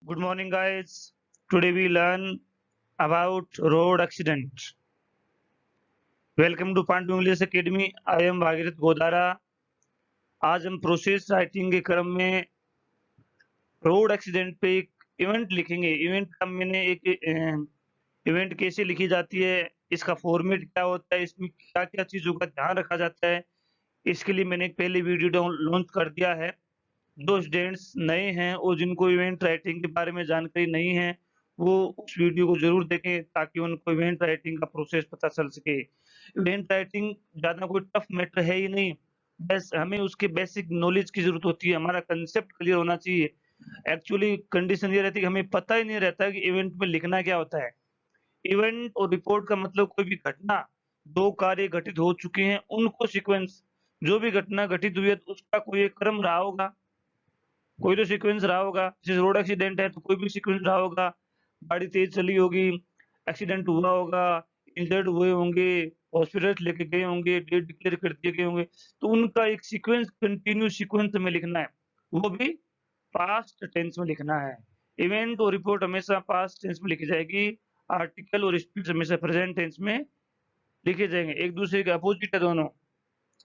Good morning, guys. Today we learn about road accident. Welcome to Pandu English Academy. I am Bhagirath Godara. आज हम process writing के क्रम में road accident पे एक इवेंट लिखेंगे. इवेंट का मैंने एक इवेंट कैसे लिखी जाती है, इसका फॉर्मेट क्या होता है, इसमें क्या-क्या चीजों का ध्यान रखा जाता है, इसके लिए मैंने एक पहले वीडियो लॉन्च कर दिया है. जो स्टूडेंट्स नए हैं और जिनको इवेंट राइटिंग के बारे में जानकारी नहीं है, वो उस वीडियो को ज़रूर देखें ताकि उनको इवेंट राइटिंग का प्रोसेस पता चल सके. इवेंट राइटिंग ज़्यादा कोई टफ मैटर है ही नहीं, बस हमें उसके बेसिक नॉलेज की ज़रूरत होती है, हमारा कंसेप्ट क्लियर होना चाहिए. एक्चुअली कंडीशन ये रहती है कि हमें पता ही नहीं रहता है कि इवेंट में लिखना क्या होता है. इवेंट और रिपोर्ट का मतलब कोई भी घटना, 2 कार्य घटित हो चुके हैं, उनको सीक्वेंस, जो भी घटना घटित हुई है तो उसका कोई एक क्रम रहा होगा, कोई तो सीक्वेंस रहा होगा. जैसे रोड एक्सीडेंट है तो कोई भी सीक्वेंस रहा होगा, गाड़ी तेज चली होगी, एक्सीडेंट हुआ होगा, इंजर्ड हुए होंगे, हॉस्पिटल लेके गए होंगे, डेट डिक्लेयर कर दिए गए होंगे, तो उनका एक सीक्वेंस, कंटिन्यू सीक्वेंस में लिखना है, वो भी पास्ट टेंस में लिखना है. इवेंट और रिपोर्ट हमेशा पास्ट टेंस में लिखी जाएगी, आर्टिकल और स्पीच हमेशा प्रेजेंट टेंस में लिखे जाएंगे. एक दूसरे के अपोजिट है दोनों.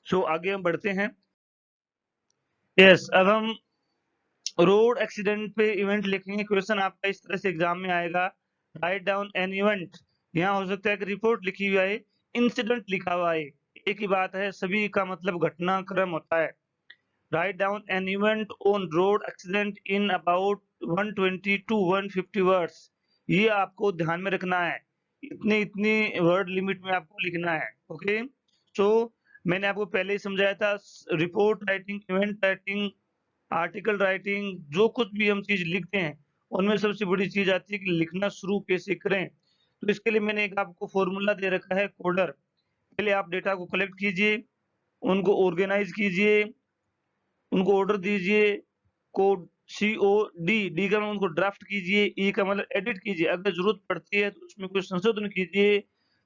सो आगे हम बढ़ते हैं. अब हम रोड एक्सीडेंट पे इवेंट लिखेंगे. क्वेश्चन आपका इस तरह से एग्जाम में आएगा, राइट डाउन एन इवेंट. यहाँ हो सकता है कि रिपोर्ट लिखी हुई है, इंसिडेंट लिखा हुआ है, एक ही बात है, सभी का मतलब घटनाक्रम होता है. Write down an event on road accident in about 120 to 150 words. ये आपको ध्यान में रखना है, इतनी इतनी वर्ड लिमिट में आपको लिखना है. ओके, सो मैंने आपको पहले ही समझाया था, report writing, event writing, article writing, जो कुछ भी हम चीज लिखते हैं उनमें सबसे बड़ी चीज आती है कि लिखना शुरू कैसे करें. तो इसके लिए मैंने एक आपको फॉर्मूला दे रखा है, कोडर. पहले आप डेटा को कलेक्ट कीजिए, उनको ऑर्गेनाइज कीजिए, उनको ऑर्डर दीजिए, कोड COD, डी का मतलब उनको ड्राफ्ट कीजिए, ई का मतलब एडिट कीजिए, अगर जरूरत पड़ती है तो उसमें कुछ संशोधन कीजिए,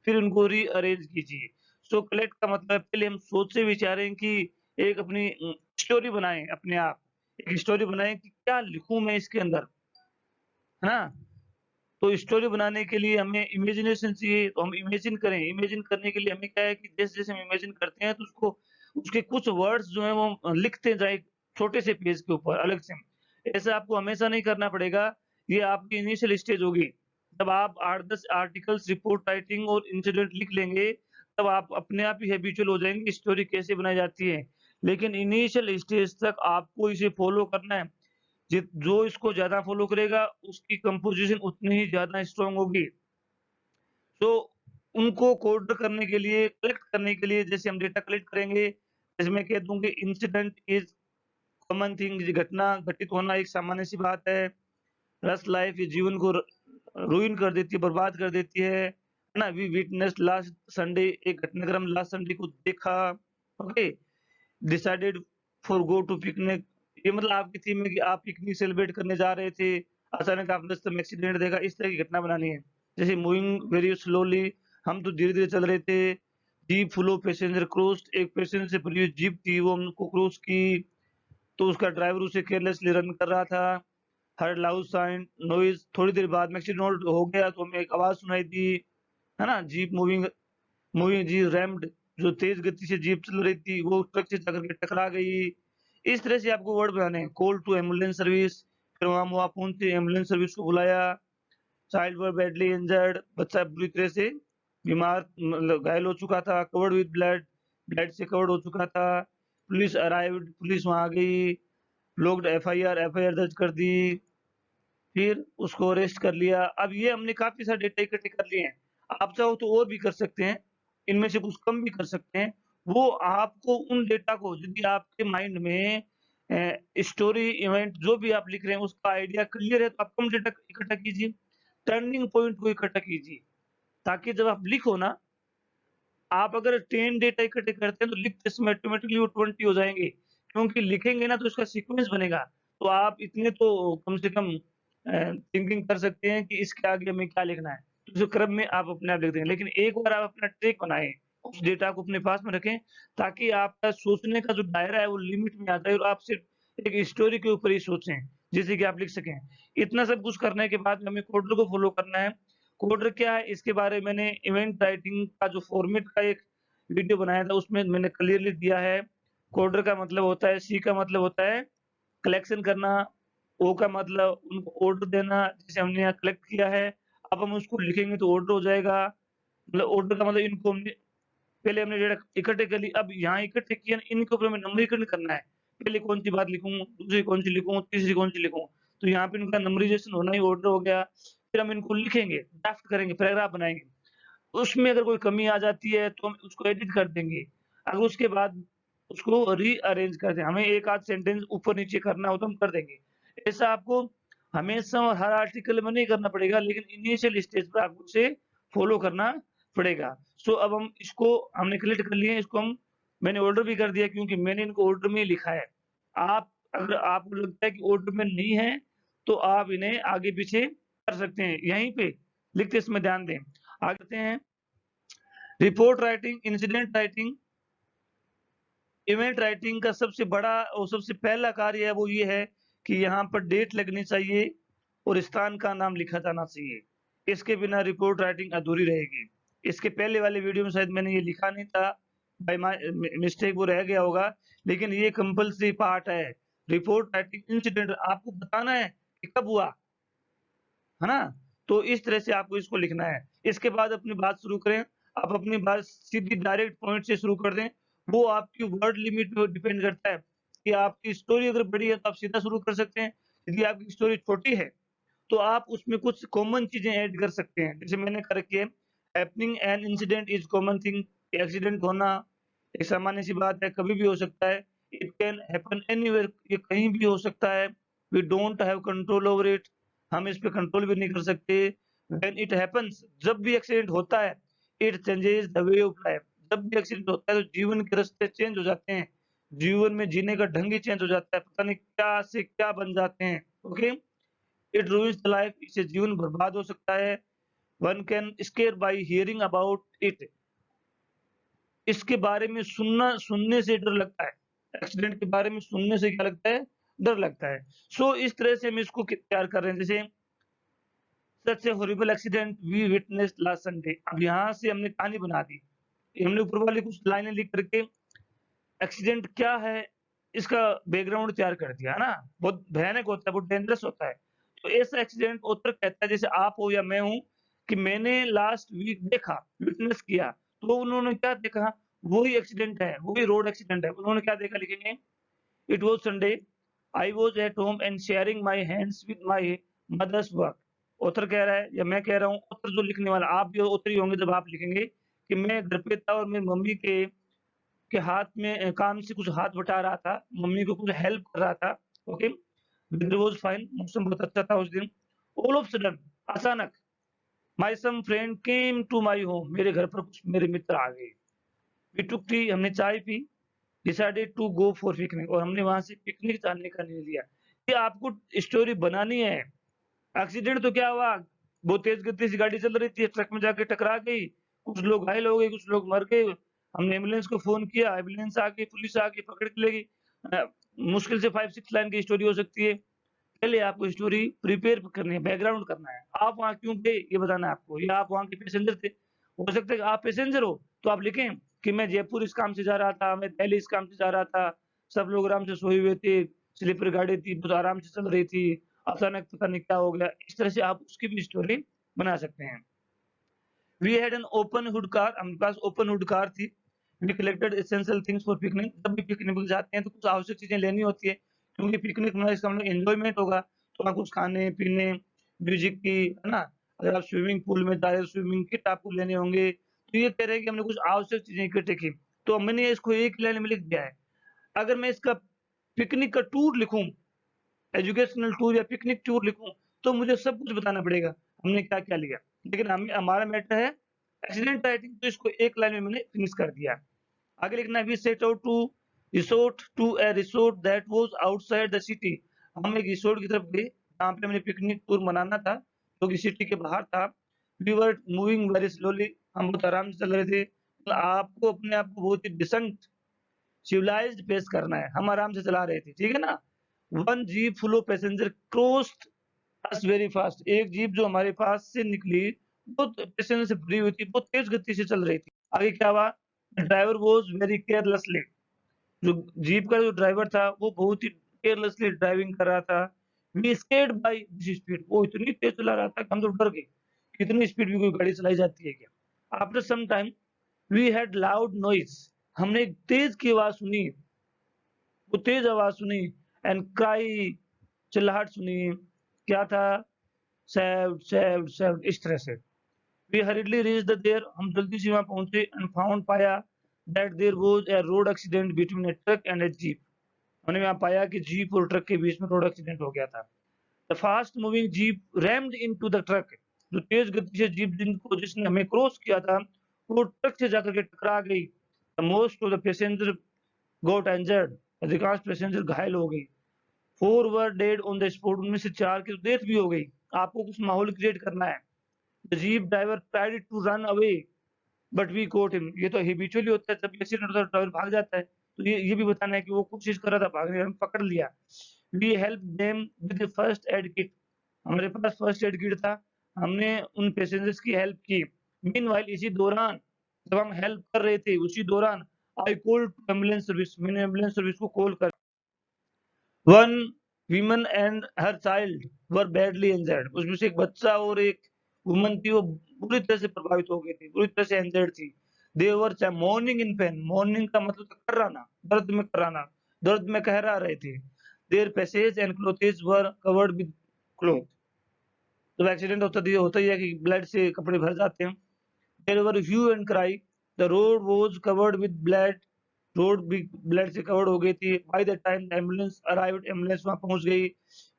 फिर उनको रीअरेंज कीजिए. सो कलेक्ट का मतलब पहले हम सोचे विचारें कि एक अपनी स्टोरी बनाएं, अपने आप एक स्टोरी बनाएं कि क्या लिखूं मैं इसके अंदर, है ना. तो स्टोरी बनाने के लिए हमें इमेजिनेशन चाहिए, तो हम इमेजिन करें. इमेजिन करने के लिए हमें क्या है कि जैसे-जैसे हम इमेजिन करते हैं तो उसको, उसके कुछ वर्ड्स जो हैं वो लिखते जाएँ छोटे से पेज के ऊपर अलग से. ऐसा आपको हमेशा नहीं करना पड़ेगा, ये आपकी इनिशियल स्टेज होगी. जब आप 8-10 आर्टिकल्स, रिपोर्ट राइटिंग और इंसिडेंट लिख लेंगे, तब आप अपने आप ही हैबिचुअल हो जाएँगे स्टोरी कैसे बनाई जाती है. लेकिन इनिशियल स्टेज तक आपको इसे फॉलो करना है. जो इसको ज़्यादा फॉलो करेगा उसकी कंपोज़िशन उतनी ही ज़्यादा स्ट्रॉन्ग होगी. तो उनको कोड करने के लिए, कलेक्ट करने के लिए, जैसे हम डेटा कलेक्ट करेंगे, जैसे मैं कह दूँ कि इंसिडेंट इज़ कॉमन थिंग, ये घटना घटित होना एक सामान्य सी बात है. रस्ट लाइफ, ये जीवन को रूइन कर देती है, बर्बाद कर देती है ना. वी विटनेस्ड लास्ट संडे, एक घटनाक्रम लास्ट संडे को देखा. Okay, decided for go to picnic, ये मतलब आपकी थीम है कि आप पिकनिक सेलिब्रेट करने जा रहे थे, अचानक आपने रास्ते में एक्सीडेंट देखा, इस तरह की घटना बनानी है. जैसे मूविंग वेरी स्लोली, हम तो धीरे-धीरे चल रहे थे. Jeep full of passenger crossed, एक पैसेंजर से भरी हुई जीप थी, वो हमको क्रॉस की, तो उसका ड्राइवर उसे केयरलेसली रन कर रहा था. हर्ड लाउड साउंड नॉइज़, थोड़ी देर बाद में एक्सीडेंट हो गया तो हमें एक आवाज़ सुनाई दी, है ना. जीप मूविंग मूविंग जी रैम्ड, जो तेज गति से जीप चल रही थी वो ट्रक से जाकर के टकरा गई. इस तरह से आपको वर्ड बनाने हैं. कॉल टू एम्बुलेंस सर्विस, फिर वहाँ पहुँचे, एम्बुलेंस सर्विस को बुलाया. चाइल्ड वर बैडली इंजर्ड, बच्चा बुरी तरह से बीमार, मतलब घायल हो चुका था. कवर्ड विद ब्लड, ब्लड से कवर्ड हो चुका था. पुलिस अराइव्ड, पुलिस वहाँ आ गई. लोग एफआईआर दर्ज कर दी, फिर उसको अरेस्ट कर लिया. अब ये हमने काफ़ी सारे डेटा इकट्ठे कर लिए हैं. आप चाहो तो और भी कर सकते हैं, इनमें से कुछ कम भी कर सकते हैं. वो आपको उन डेटा को, यदि आपके माइंड में स्टोरी, इवेंट जो भी आप लिख रहे हैं उसका आइडिया क्लियर है तो आप कम डेटा इकट्ठा कीजिए. टर्निंग पॉइंट को इकट्ठा कीजिए, ताकि जब आप लिखो ना, आप अगर 10 डेटा इकट्ठे करते हैं तो लिखते समय ऑटोमेटिकली वो 20 हो जाएँगे, क्योंकि लिखेंगे ना तो उसका सीक्वेंस बनेगा. तो आप इतने तो कम से कम थिंकिंग कर सकते हैं कि इसके आगे हमें क्या लिखना है, तो उस क्रम में आप अपने आप लिख देंगे. लेकिन एक बार आप अपना ट्रैक बनाएँ, उस डेटा को अपने पास में रखें, ताकि आपका सोचने का जो दायरा है वो लिमिट में आ जाए और आप सिर्फ़ एक स्टोरी के ऊपर ही सोचें. जिससे कि आप लिख सकें। इतना सब कुछ करने के बाद हमें कोडर को फ़ॉलो करना है। कोडर क्या है इसके बारे में मैंने इवेंट राइटिंग का जो फॉर्मेट का एक वीडियो बनाया था उसमें मैंने क्लियरली दिया है। कोडर का मतलब होता है, सी का मतलब होता है कलेक्शन करना, ओ का मतलब उनको ऑर्डर देना, जैसे हमने यहाँ कलेक्ट किया है, अब हम उसको लिखेंगे तो ऑर्डर हो जाएगा। मतलब ऑर्डर का मतलब इनको हमने पहले हमने डेटा इकट्ठे कर ली, अब यहाँ इकट्ठे किए ना इनके ऊपर हमें नंबरीकरण करना है। पहले कौन-सी बात लिखूँ, दूसरी कौन-सी लिखूँ, तीसरी कौन-सी लिखूँ? तो यहाँ पे इनका नंबराइज़ेशन होना ही ऑर्डर हो गया। फिर हम इनको लिखेंगे, ड्राफ्ट करेंगे, पैराग्राफ बनाएँगे। उसमें अगर कोई कमी आ जाती है तो हम उसको एडिट कर देंगे। अगर उसके बाद उसको रीअरेंज कर दें, हमें एक आध सेंटेंस ऊपर-नीचे करना हो तो हम कर देंगे। ऐसा आपको हमेशा और हर आर्टिकल में नहीं करना पड़ेगा, लेकिन इनिशियल स्टेज पर आपको उसे फॉलो करना पड़ेगा। सो अब हम इसको हमने क्रिएट कर लिए हैं, इसको हम मैंने ऑर्डर भी कर दिया क्योंकि मैंने इनको ऑर्डर में ही लिखा है। आप अगर आपको लगता है कि ऑर्डर में नहीं है, तो आप इन्हें आगे-पीछे कर सकते हैं। यहीं पे लिखते समय ध्यान दें। आगे बढ़ते हैं। Report writing, incident writing, event writing का सबसे बड़ा और सबसे पहला कार्य है वो ये है कि यहाँ पर डेट लगनी चाहिए और स्थान का नाम लिखा जाना चाहिए। इसके बिना रिपोर्ट राइटिंग अधूरी रहेगी। इसके पहले वाले वीडियो में शायद मैंने ये लिखा नहीं था, बाय मिस्टेक वो रह गया होगा, लेकिन ये कंपल्सरी पार्ट है। रिपोर्ट राइटिंग इंसिडेंट आपको बताना है कि कब हुआ, है ना? तो इस तरह से आपको इसको लिखना है। इसके बाद अपनी बात शुरू करें। आप अपनी बात सीधी डायरेक्ट पॉइंट से शुरू कर दें। वो आपकी वर्ड लिमिट पे डिपेंड करता है कि आपकी स्टोरी अगर बड़ी है तो आप सीधा शुरू कर सकते हैं। यदि आपकी स्टोरी छोटी है, तो आप उसमें कुछ कॉमन चीज़ें ऐड कर सकते हैं। जैसे मैंने कर रखी है, happening an incident is common thing. Accident होना एक सामान्य सी बात है, कभी भी हो सकता है। इट कैन हैपन एनीवेयर, ये कहीं भी हो सकता है। We don't have control over it, हम इस पे कंट्रोल भी नहीं कर सकते। व्हेन इट हैपेंस, जब भी एक्सीडेंट होता है, it changes the way of life. जब भी एक्सीडेंट होता है तो जीवन के रास्ते चेंज हो जाते हैं। जीवन में जीने का ढंग ही चेंज हो जाता है। पता नहीं क्या से क्या बन जाते हैं। ओके? इट रूइन्स द लाइफ, इससे जीवन बर्बाद हो सकता है। One can square by hearing about it, इसके बारे में सुनने से डर लगता है। एक्सीडेंट के बारे में सुनने से क्या लगता है? डर लगता है। सो इस तरह से हम इसको तैयार कर रहे हैं। जैसे such a horrible accident we witnessed last Sunday. अब यहाँ से हमने कहानी बना दी। हमने ऊपर वाली कुछ लाइनें लिख करके एक्सीडेंट क्या है, इसका बैकग्राउंड तैयार कर दिया, है ना? बहुत भयानक होता है, बहुत डेंजरस होता है। तो ऐसा एक्सीडेंट ऑथर कहता है, जैसे आप हो या मैं हूँ, कि मैंने लास्ट वीक देखा, विटनेस किया, तो उन्होंने क्या देखा? वही एक्सीडेंट है, वही रोड एक्सीडेंट है। उन्होंने क्या देखा लिखेंगे, it was Sunday, I was at home and sharing my hands with my mother's work. Author कह रहा है या मैं कह रहा हूँ, ऑथर जो लिखने वाला आप भी ऑथर ही होंगे जब आप लिखेंगे कि मैं घर पे था और मेरी मम्मी के हाथ में काम से कुछ हाथ बटा रहा था, मम्मी को कुछ हेल्प कर रहा था, ओके? वेदर वाज़ फाइन, मौसम बहुत अच्छा था उस दिन। ऑल ऑफ सडन, अचानक, my some friend came to my home, मेरे घर पर कुछ मेरे मित्र आ गए। वी टूक टी, हमने चाय पी, decided to go for picnic, और हमने वहाँ से पिकनिक जाने का निर्णय लिया। ये आपको स्टोरी बनानी है। एक्सीडेंट तो क्या हुआ, बहुत तेज़ गति से गाड़ी चल रही थी, ट्रक में जाके टकरा गई, कुछ लोग घायल हो गए, कुछ लोग मर गए। हमने एम्बुलेंस को फ़ोन किया, एम्बुलेंस आ गई, पुलिस आ गई, पकड़ के ले गई। अ, मुश्किल से 5-6 लाइन की स्टोरी हो सकती है। पहले आपको स्टोरी प्रिपेयर करनी है, बैकग्राउंड करना है। आप वहाँ क्यों गए ये बताना है आपको, या आप वहाँ के पैसेंजर थे। हो सकता है कि आप पैसेंजर हो, तो आप लिखें कि मैं जयपुर इस काम से जा रहा था, मैं दिल्ली इस काम से जा रहा था, सब लोग आराम से सोए हुए थे, स्लीपर गाड़ी थी, बहुत आराम से चल रही थी, अचानक पता नहीं क्या हो गया। इस तरह से आप उसकी भी स्टोरी बना सकते हैं। We had an open hood car, हमारे पास ओपन हुड कार थी। We collected essential things for picnic, जब भी पिकनिक पे जाते हैं तो कुछ आवश्यक चीज़ें लेनी होती है, क्योंकि पिकनिक में इसका मतलब एन्जॉयमेंट होगा, तो वहाँ कुछ खाने-पीने, म्यूज़िक की, है ना? अगर आप स्विमिंग पूल में जा रहे हो, स्विमिंग किट आपको लेने होंगे, तो ये कह रहे हैं कि हमने कुछ आवश्यक चीज़ें इकट्ठे की। तो मैंने इसको एक लाइन में लिख दिया है। अगर मैं इसका पिकनिक का टूर लिखूँ, एजुकेशनल टूर या पिकनिक टूर लिखूँ, तो मुझे सब कुछ बताना पड़ेगा, हमने क्या-क्या लिया। लेकिन हमारा मैटर है एक्सीडेंट राइटिंग, तो इसको एक लाइन में मैंने फिनिश कर दिया। आगे लिखना है, we set out to a resort that was outside the city. हम एक रिसोर्ट की तरफ गए, जहाँ पे हमें पिकनिक टूर मनाना था, जो कि सिटी के बाहर था। We were moving very slowly, हम बहुत आराम से चल रहे थे। मतलब आपको अपने आप को बहुत ही डिसेंट, सिविलाइज़्ड पेश करना है। हम आराम से चला रहे थे, ठीक है ना? One jeep full of passenger crossed us very fast. एक जीप जो हमारे पास से निकली वो पैसेंजर से भरी हुई थी, बहुत तेज गति से चल रही थी। आगे क्या हुआ? ड्राइवर वाज वेरी केयरलेसली, जो जीप का जो ड्राइवर था वो बहुत ही केयरलेसली ड्राइविंग कर रहा था। We scared by this speed, वो इतनी तेज चला रहा था कि हम तो डर गए, कितनी स्पीड में कोई गाड़ी चलाई जाती है क्या। After some time we had loud noise, हमने एक तेज की आवाज सुनी, वो तेज आवाज सुनी, एंड क्राई, चिल्लाहट सुनी। क्या था? सेव्ड सेव्ड सेव्ड, इस तरह से। वी हरीडली रीच्ड देयर, हम जल्दी से वहां पहुंचे, एंड फाउंड, पाया that there was a road accident between a truck and a jeep. हमने वहां पाया कि जीप और ट्रक के बीच में रोड एक्सीडेंट हो गया था। The fast moving jeep rumped into the truck, जो तेज गति से जीप जिसने हमें क्रॉस किया था वो ट्रक से जाकर के टकरा गई। The most of the passenger got injured, अधिकांश पैसेंजर घायल हो गई। 4 वर डेड ऑन द स्पॉट, उनमें से 4 की डेथ भी हो गई। आपको कुछ माहौल क्रिएट करना है। The jeep driver tried to run away but we caught him, ये तो हैबिचुअली होता है, जब एक्सीडेंट होता है ड्राइवर भाग जाता है, तो ये भी बताना है कि वो कोशिश कर रहा था भागने की, हम पकड़ लिया। We help them with the first aid kit, हमारे पास फर्स्ट एड किट था, हमने उन पैसेंजर्स की हेल्प की। मीनवाइल, इसी दौरान, जब हम हेल्प कर रहे थे उसी दौरान, आई कॉल्ड एम्बुलेंस सर्विस, मैंने एम्बुलेंस सर्विस को कॉल कर। One women and her child were badly injured, उसमें से एक बच्चा और एक वुमन थी, वो बुरी तरह से प्रभावित हो गई थी, बुरी तरह से इंजर्ड थी। दे वर मॉर्निंग इन पेन, मॉर्निंग का मतलब कर्राना, दर्द में कर्राना, दर्द में कहरा रहे थे। Their passage and clothes were covered with cloth, जब एक्सीडेंट होता ही है कि ब्लड से कपड़े भर जाते हैं। There were hue and cry, the road was covered with blood, road भी ब्लड से कवर्ड हो गई थी। By the time the ambulance arrived, ambulance वहां पहुंच गई।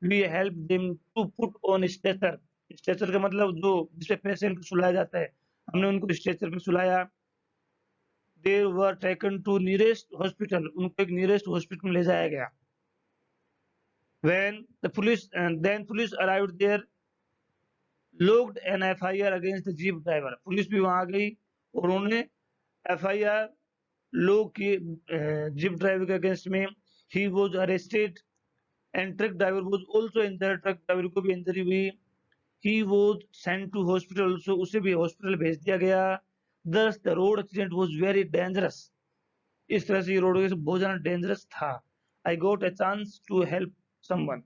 We help them to put on stretcher, stretcher का मतलब जो जिसपे पेशेंट को सुलाया जाता है, हमने उनको स्ट्रेचर पे सुलाया। They were taken to nearest hospital, उनको एक नियरेस्ट हॉस्पिटल में ले जाया गया। When the police and then police arrived there, logged an FIR against the jeep driver, police भी वहां आ गई और उन्होंने FIR लोग की जीप ड्राइवर के अगेंस्ट में। He was arrested and truck driver was also injured, truck driver को भी इंजरी हुई। He was sent to hospital also, उसे भी हॉस्पिटल भेज दिया गया। Thus the road accident was very dangerous, इस तरह से ये रोड एक्सीडेंट बहुत ज्यादा डेंजरस था। I got a chance to help someone,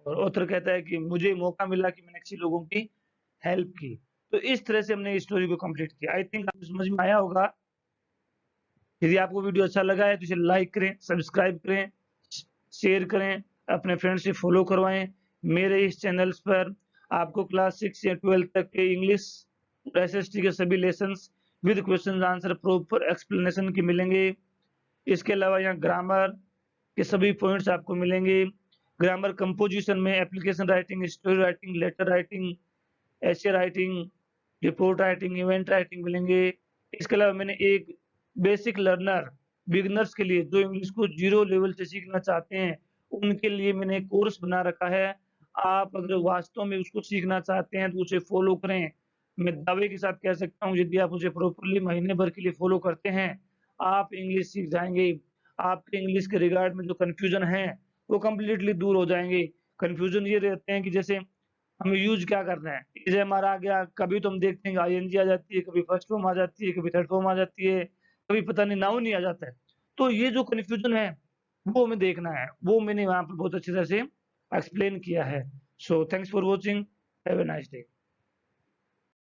और ऑथर कहता है कि मुझे मौका मिला कि मैंने किसी लोगों की हेल्प की। तो इस तरह से हमने इस स्टोरी को कंप्लीट किया। आई थिंक आपको समझ में आया होगा। यदि आपको वीडियो अच्छा लगा है तो इसे लाइक करें, सब्सक्राइब करें, शेयर करें, अपने फ्रेंड से फॉलो करवाएं। मेरे इस चैनल्स पर आपको क्लास 6 या 12 तक के इंग्लिश और एसएसटी के सभी lessons with question answer proper explanation के मिलेंगे। इसके अलावा यहाँ ग्रामर के सभी पॉइंट्स आपको मिलेंगे। ग्रामर कंपोजिशन में application writing, story writing, letter writing, essay writing, report writing, event writing मिलेंगे। इसके अलावा मैंने एक बेसिक लर्नर, बिगिनर्स के लिए जो इंग्लिश को 0 लेवल से सीखना चाहते हैं, उनके लिए मैंने एक कोर्स बना रखा है। आप अगर वास्तव में उसको सीखना चाहते हैं तो उसे फॉलो करें। मैं दावे के साथ कह सकता हूँ, यदि आप उसे प्रॉपर्ली महीने भर के लिए फॉलो करते हैं, आप इंग्लिश सीख जाएँगे। आपके इंग्लिश के रिगार्ड में जो कन्फ्यूजन है, वो कंप्लीटली दूर हो जाएँगे। कन्फ्यूजन ये रहते हैं कि जैसे हमें यूज़ क्या करना है? जैसे हमारा आ गया, कभी तो हम देखते हैं आईएनजी आ जाती है, कभी फर्स्ट फॉर्म आ जाती है, कभी थर्ड फॉर्म आ जाती है, कभी पता नहीं नाउन ही आ जाता है। तो ये जो कन्फ्यूज़न है, वो हमें देखना है। वो मैंने वहाँ पे बहुत अच्छी तरह से एक्सप्लेन किया है। So thanks for watching. Have a nice day.